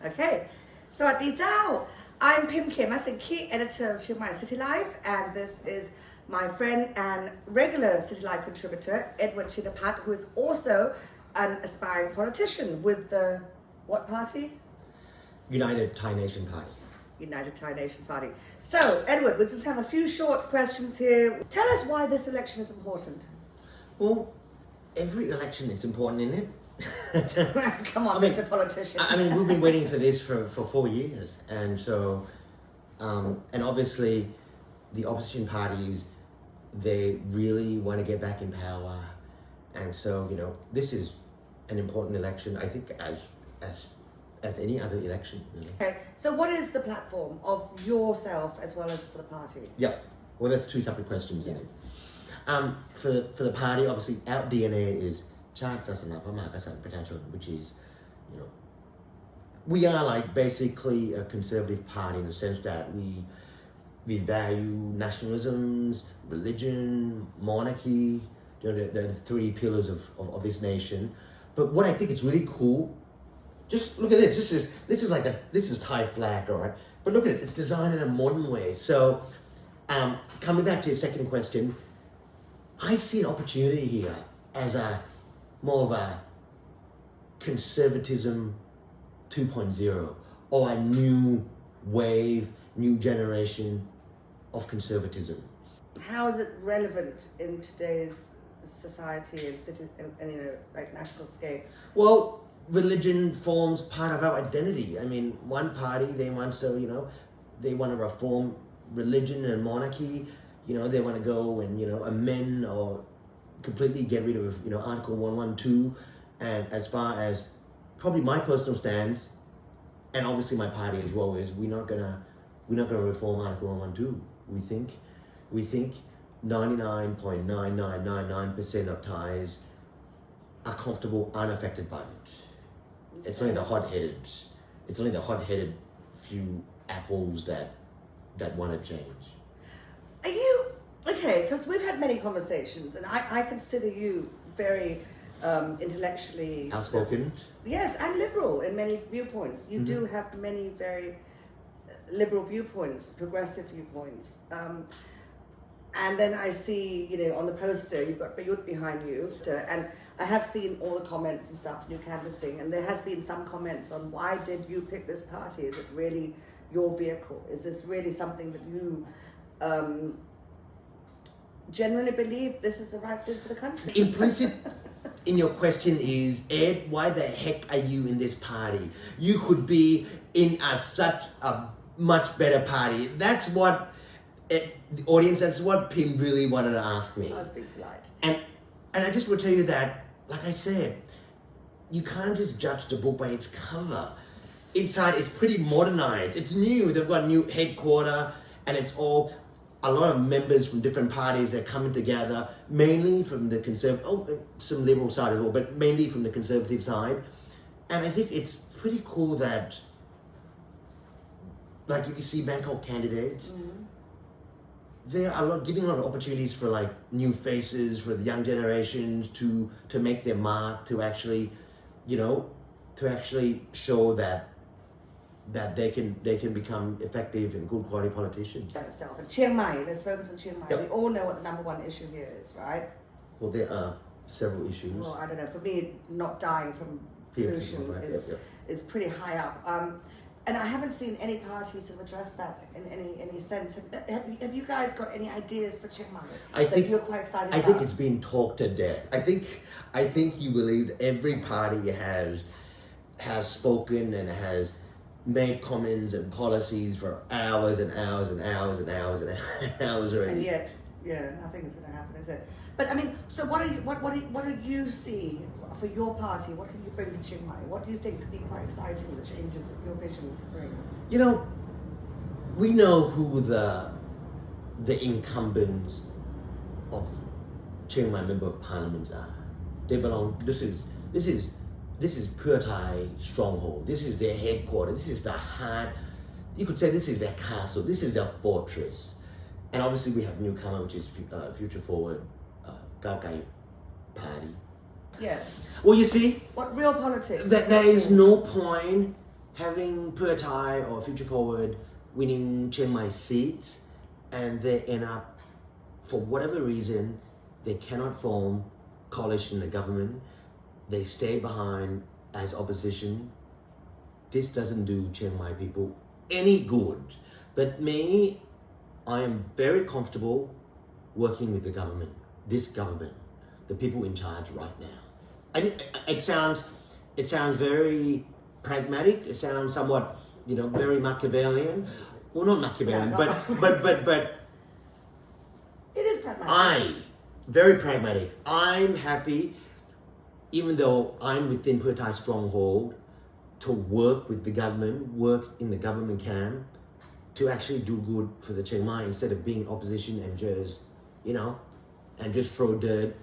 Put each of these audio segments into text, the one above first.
Okay. สวัสดีเจ้า I'm Pim Khemasinki, editor of Chiang Mai Citylife, and this is my friend and regular Citylife contributor, Edward Shinapat, who is also an aspiring politician with the what party? United Thai Nation Party. United Thai Nation Party. So, Edward, we'll just have a few short questions here. Tell us why this election is important. Well, every election is important, isn't it? Come on, Mr. Politician. I mean, we've been waiting for this for 4 years, and so, and obviously, the opposition parties, they really want to get back in power, and so this is an important election. I think as any other election. Okay, so what is the platform of yourself as well as for the party? Yeah, well, that's two separate questions, isn't it? For the party, obviously, our DNA is Chart Sasana Pamakasan Potential, which is, we are like basically a conservative party in the sense that we value nationalisms, religion, monarchy, the three pillars of this nation. But what I think is really cool, just look at this. This is Thai flag, all right? But look at it. It's designed in a modern way. So, coming back to your second question, I see an opportunity here as more of a conservatism 2.0 or a new wave, new generation of conservatism. How is it relevant in today's society and city and like national scale? Well, religion forms part of our identity. I mean, one party, they want to reform religion and monarchy. They want to go and amend or completely get rid of Article 112. And as far as probably my personal stance, and obviously my party as well, is we're not gonna reform Article 112. We think 99.9999% of Thais are comfortable, unaffected by it. It's only the hot-headed few apples that want to change. Are you okay? Because we've had many conversations, and I consider you very intellectually Outspoken. Yes, and liberal in many viewpoints. You do have many very liberal viewpoints, progressive viewpoints. And then I see, on the poster, you've got Bayut behind you. And I have seen all the comments and stuff, new canvassing, and there has been some comments on why did you pick this party? Is it really your vehicle? Is this really something that you generally believe this is the right thing for the country? Implicit in your question is, Ed, why the heck are you in this party? You could be in such a much better party. That's what the audience, that's what Pim really wanted to ask me. I was being polite. And I just will tell you that, like I said, you can't just judge the book by its cover. Inside it's pretty modernized. It's new. They've got a new headquarters, and it's all a lot of members from different parties that are coming together, mainly from the some liberal side as well, but mainly from the conservative side. And I think it's pretty cool that, like if you see Bangkok candidates, they are giving a lot of opportunities for like new faces, for the young generations to make their mark, to actually, show that they can become effective and good quality politicians. Itself. And Chiang Mai, let's focus on Chiang Mai. Yep. We all know what the number one issue here is, right? Well, there are several issues. Well, I don't know. For me, not dying from pollution is pretty high up. And I haven't seen any parties sort of address that in any sense. Have you guys got any ideas for Chiang Mai that you're quite excited about? I think it's been talked to death. I think you believe every party has spoken and has made comments and policies for hours and hours and hours and hours and hours already. And yet, nothing is going to happen, is it? But I mean, so what do you see for your party? What can you bring to Chiang Mai? What do you think could be quite exciting, the changes that your vision could bring? We know who the incumbents of Chiang Mai Member of Parliament are. They belong. This is Pheu Thai stronghold. This is their headquarters. This is the heart. You could say this is their castle. This is their fortress. And obviously we have newcomer, which is Future Forward, Gao Gai Party. Yeah. Well, you see, What real politics? there is no point having Pheu Thai or Future Forward winning Chiang Mai seats, and they end up, for whatever reason, they cannot form coalition in the government. They stay behind as opposition. This doesn't do Chiang Mai people any good. But me, I am very comfortable working with the government, this government, the people in charge right now. I mean, it sounds very pragmatic. It sounds somewhat, very Machiavellian. Well, not Machiavellian, but it is pragmatic. Very pragmatic. I'm happy, even though I'm within Pheu Thai stronghold, to work with the government, work in the government camp, to actually do good for the Chiang Mai instead of being in opposition and just, and just throw dirt,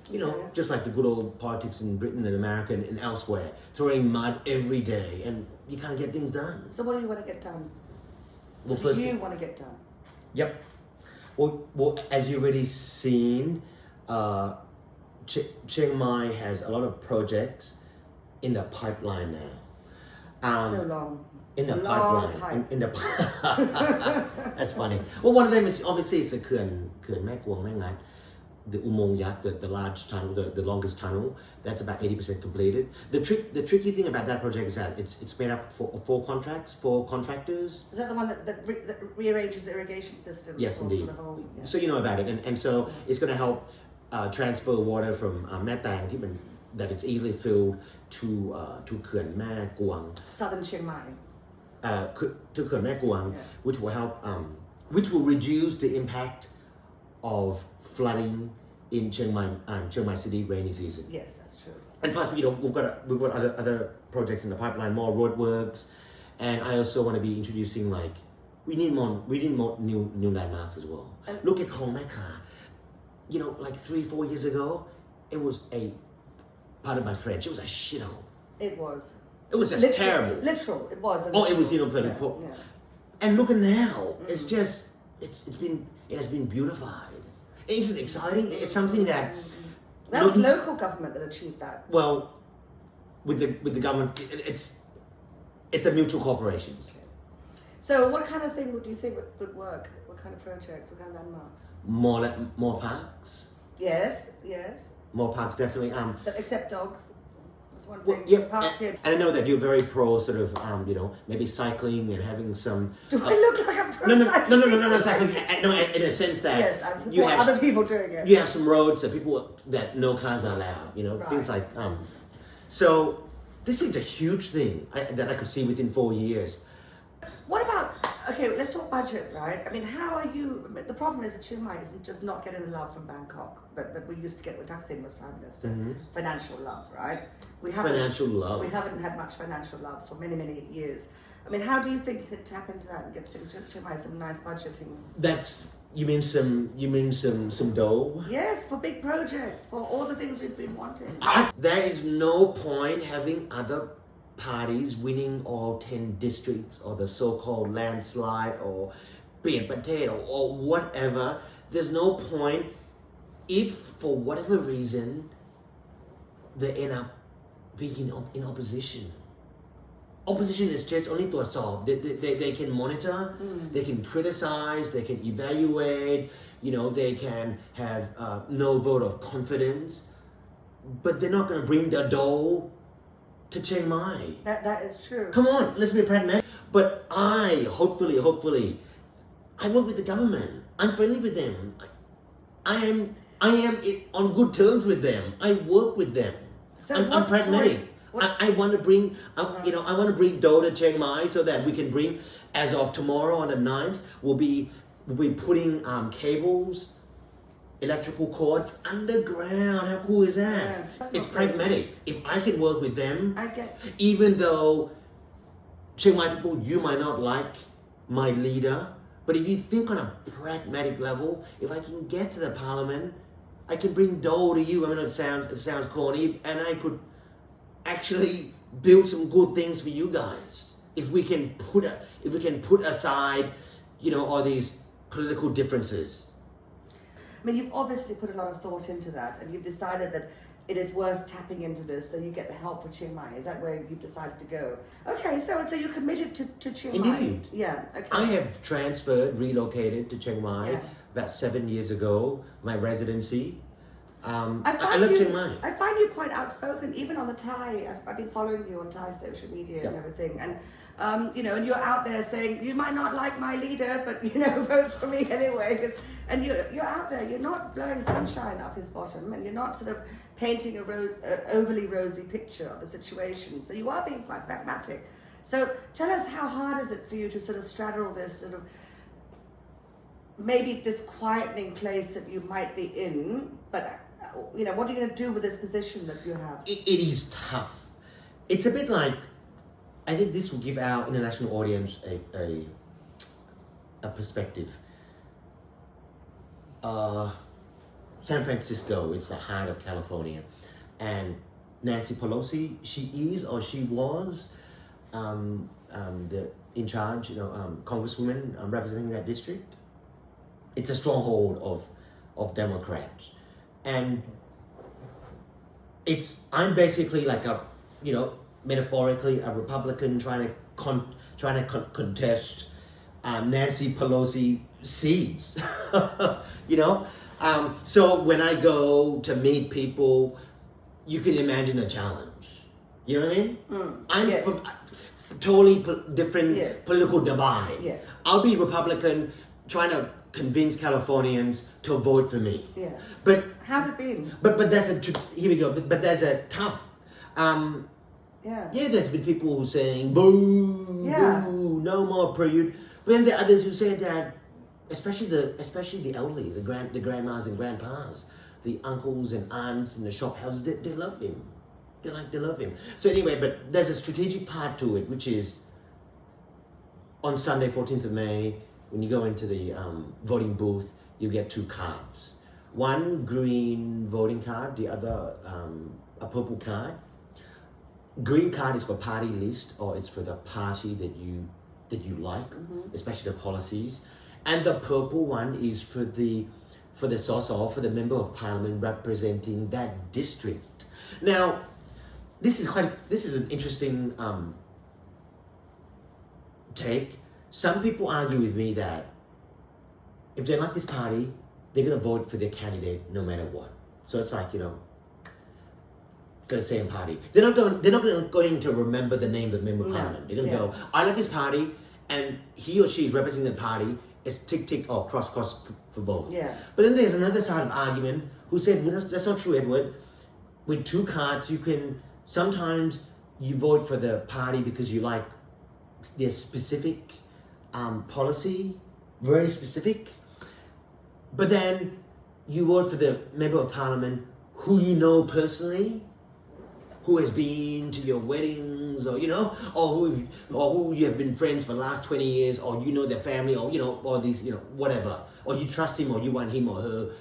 just like the good old politics in Britain and America and elsewhere, throwing mud every day, and you can't get things done. So what do you want to get done? Well, What do you want to get done? Yep. Well, as you've already seen, Chiang Mai has a lot of projects in the pipeline now. So long. In the Long pipeline. pipe. In the That's funny. Well, one of them is obviously it's a Khön Mae Kuang Mae Ngat, the Umong Yak, the large tunnel, the longest tunnel. That's about 80% completed. The tricky thing about that project is that it's made up for four contractors. Is that the one that rearranges the irrigation system? Yes, for indeed. the whole, yeah. So you know about it, and so it's going to help transfer water from Mae Tang that it's easily filled to Khön Mae Kuang. Southern Chiang Mai. To Khön Mae Kuang, Yeah. which will help, which will reduce the impact of flooding in Chiang Mai City rainy season. Yes, that's true. And plus, we've got other projects in the pipeline, more roadworks, and I also want to be introducing we need more new landmarks as well. And look at Klong Mae Kha. 3-4 years ago, it was pardon my French, it was a shithole. It was. It was just terrible. Literal, it was. Oh, it was, yeah. And look at now, it has been beautified. Isn't it exciting? It's something that That was local government that achieved that. Well, with the government, it's a mutual cooperation. Okay. So, what kind of thing would you think would work? What kind of projects? What kind of landmarks? More parks. Yes. More parks, definitely. That accept dogs. That's one Well, thing. yeah, Parks here. and I know that you're very pro sort of, maybe cycling and having some. Do I look like I'm pro No, cycling? cycling. No, in a sense that Yes, I support other people doing it. you have some roads that no cars are allowed. Right. Things like So this is a huge thing that I could see within 4 years. What about, okay, let's talk budget, right? I mean, how are you, the problem is that Chiang Mai is just not getting the love from Bangkok that we used to get when Thaksin was Prime Minister. Mm-hmm. Financial love, right? We Financial love. We haven't had much financial love for many, many years. I mean, how do you think you could tap into that and give Chiang Mai some nice budgeting? You mean some dough? Yes, for big projects, for all the things we've been wanting. There is no point having other parties winning all 10 districts or the so-called landslide or Pian Patet or whatever. There's no point if for whatever reason they end up being in opposition. Opposition is just only to solve. They can monitor, they can criticize, they can evaluate, they can have no vote of confidence, but they're not going to bring the dough to Chiang Mai. That is true. Come on, let's be pragmatic. But hopefully, I work with the government. I'm friendly with them. I am on good terms with them. I work with them. So I'm pragmatic. I want to bring, I want to bring dough to Chiang Mai so that we can bring, as of tomorrow on the 9th, we'll be putting cables, electrical cords underground. How cool is that? Yeah, It's pragmatic. If I can work with them, I get. even though Chiang Mai people, you might not like my leader, but if you think on a pragmatic level, if I can get to the parliament, I can bring dough to you. I mean, it sounds corny, and I could actually build some good things for you guys. If we can put aside, all these political differences. I mean, you've obviously put a lot of thought into that, and you've decided that it is worth tapping into this, so you get the help for Chiang Mai. Is that where you decided to go? Okay, so you're committed to Chiang Mai. Indeed. Yeah. Okay. I have transferred, relocated to Chiang Mai Yeah. about 7 years ago. My residency. I find love you, Chiang Mai. I find you quite outspoken, even on the Thai. I've been following you on Thai social media and Yeah. everything, and you know, and you're out there saying you might not like my leader, but you know, vote for me anyway. And you're out there. You're not blowing sunshine up his bottom, and you're not sort of painting a overly rosy picture of the situation. So you are being quite pragmatic. So tell us, how hard is it for you to sort of straddle this sort of maybe disquieting place that you might be in, but you know, what are you going to do with this position that you have? It is tough. It's a bit like, I think this will give our international audience a perspective. San Francisco, it's the heart of California, and Nancy Pelosi, she is or she was the in charge, you know, Congresswoman representing that district. It's a stronghold of Democrats, and I'm basically like a, you know, metaphorically a Republican trying to contest Nancy Pelosi seats, you know. So when I go to meet people, you can imagine a challenge. You know what I mean? I'm yes. from totally different Yes. political divide. Yes. I'll be Republican trying to convince Californians to vote for me. Yeah. But How's it been? but here we go. But there's a tough. Yeah. Yeah, there's been people who saying boo, Yeah. boo, no more period. But then there are others who say that, especially the elderly, the grandmas and grandpas, the uncles and aunts in the shop houses, they love him. They love him. So anyway, but there's a strategic part to it, which is on Sunday, 14th of May, when you go into the voting booth, you get 2 cards. One green voting card, the other a purple card. Green card is for party list, or it's for the party that you like, especially the policies. And the purple one is for the SOSO, for the member of parliament representing that district. Now, this is an interesting take. Some people argue with me that if they like this party, they're gonna vote for their candidate no matter what. So it's like, you know, the same party. They're not going to remember the name of the member of parliament. They're gonna go, I like this party, and he or she is representing the party. It's tick tick or cross for both. Yeah. But then there's another side of argument who said, well, that's not true, Edward. With 2 cards, you can sometimes you vote for the party because you like their specific policy, very specific. But then you vote for the member of parliament who you know personally, who has been to your weddings, or you know, or who you have been friends for the last 20 years, or you know their family, or you know, all these, you know, whatever, or you trust him, or you want him or her,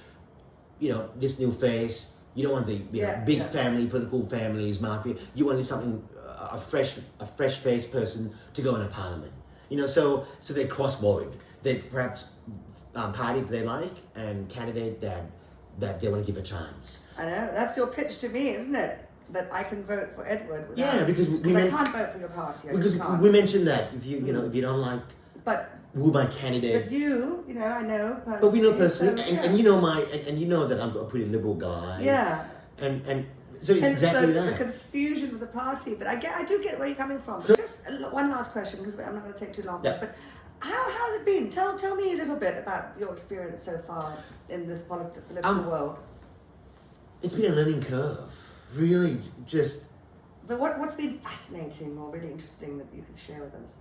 you know, this new face. You don't want the big family, political families, mafia. You want something, a fresh faced person to go into parliament. You know, so they cross vote. They perhaps party that they like and candidate that they want to give a chance. I know, that's your pitch to me, isn't it? That I can vote for Edward without, because I can't vote for your party. Because we mentioned that if you if you don't like who my candidate. But you know, I know personally. But we know personally, so, and you know and you know that I'm a pretty liberal guy. Yeah. And so it's hence exactly the that. confusion with the party. But I do get where you're coming from. So, just one last question, because I'm not going to take too long. Yeah. But how's it been? Tell me a little bit about your experience so far in this political world. It's been a learning curve. Really, just. But what's been fascinating or really interesting that you could share with us?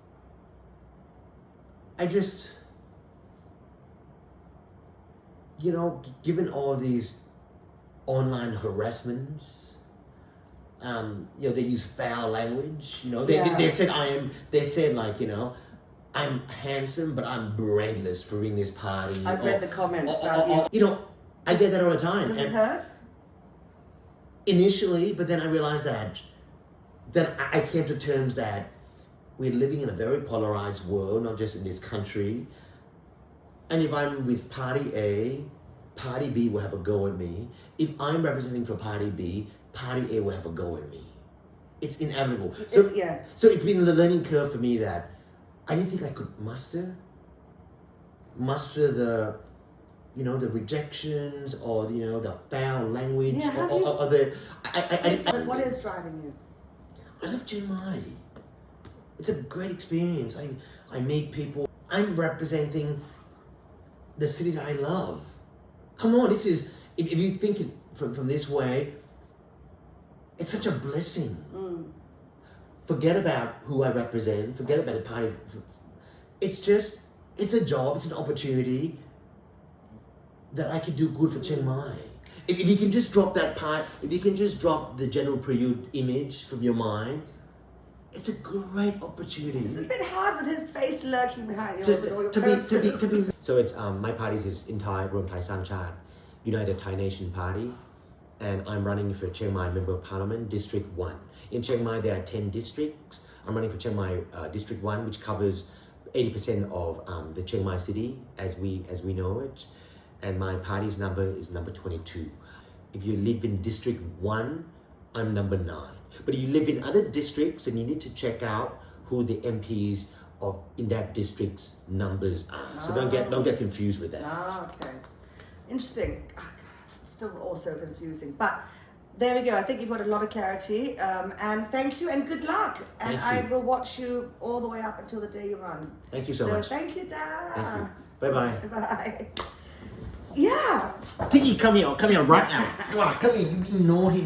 I just, you know, given all these online harassments, you know, they use foul language. You know, they said like, you know, I'm handsome but I'm brainless for in this party. I've read the comments. You know, I get that all the time. Does it hurt? Initially, but then I realized that I came to terms that we're living in a very polarized world, not just in this country. And if I'm with party A, Party B will have a go at me. If I'm representing for Party B, Party A will have a go at me. It's inevitable. So so it's been a learning curve for me that I didn't think I could muster the, you know, the rejections or, you know, the foul language or the. But what is driving you? I love Chiang Mai. It's a great experience. I meet people. I'm representing the city that I love. Come on, this is, if you think it from this way, it's such a blessing. Forget about who I represent, forget about the party. It's just, it's a job, it's an opportunity that I can do good for Chiang Mai. If you can just drop that part, if you can just drop the general Prayut image from your mind, it's a great opportunity. It's a bit hard with his face lurking behind yours and all your posters. So it's, my party is in Thai, Rom Thai Sang Chat, United Thai Nation Party, and I'm running for Chiang Mai Member of Parliament, District 1. In Chiang Mai, there are 10 districts. I'm running for Chiang Mai District 1, which covers 80% of the Chiang Mai city as we know it. And my party's number is number 22. If you live in District 1, I'm number 9. But if you live in other districts, then you need to check out who the MPs in that district's numbers are. So don't get confused with that. Okay. Interesting. It's still also confusing. But there we go. I think you've got a lot of clarity. And thank you and good luck. And I will watch you all the way up until the day you run. Thank you so much. So thank you, Dad. Thank you. Bye-bye. Bye. Yeah. Tiki, come here right now. Come on, come here. You naughty.